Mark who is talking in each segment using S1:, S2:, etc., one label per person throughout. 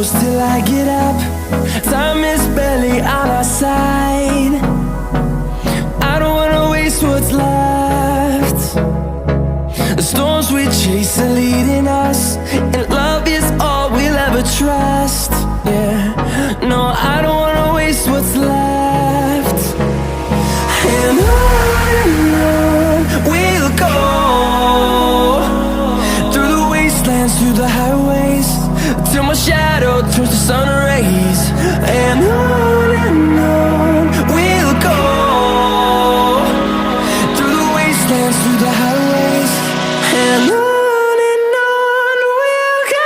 S1: push till I get up. Time is barely on our side. I don't wanna waste what's left. The storms we chase are leading us, and love is all we'll ever trust. Yeah, no, I don't wanna waste what's left. And on we'll go, through the wastelands, through the highways, till my shadow turns to sun rays. And on we'll go, through the wastelands, through the highways, and on we'll go.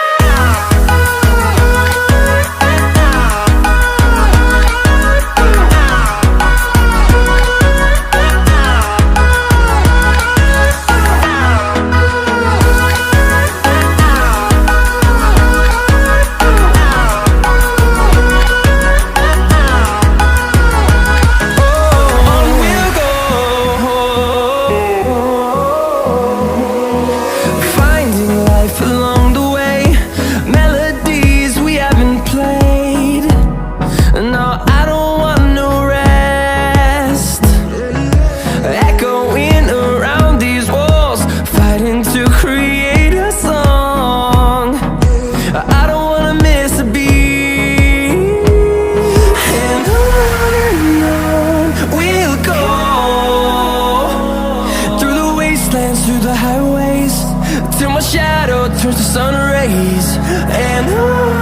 S1: Along the way, melodies we haven't played. No, I don't want no rest. Echoing around these walls, fighting to create a song. I don't wanna miss a beat. And on we'll go, through the wastelands, through the highways, till my shadow turns to sun rays. And on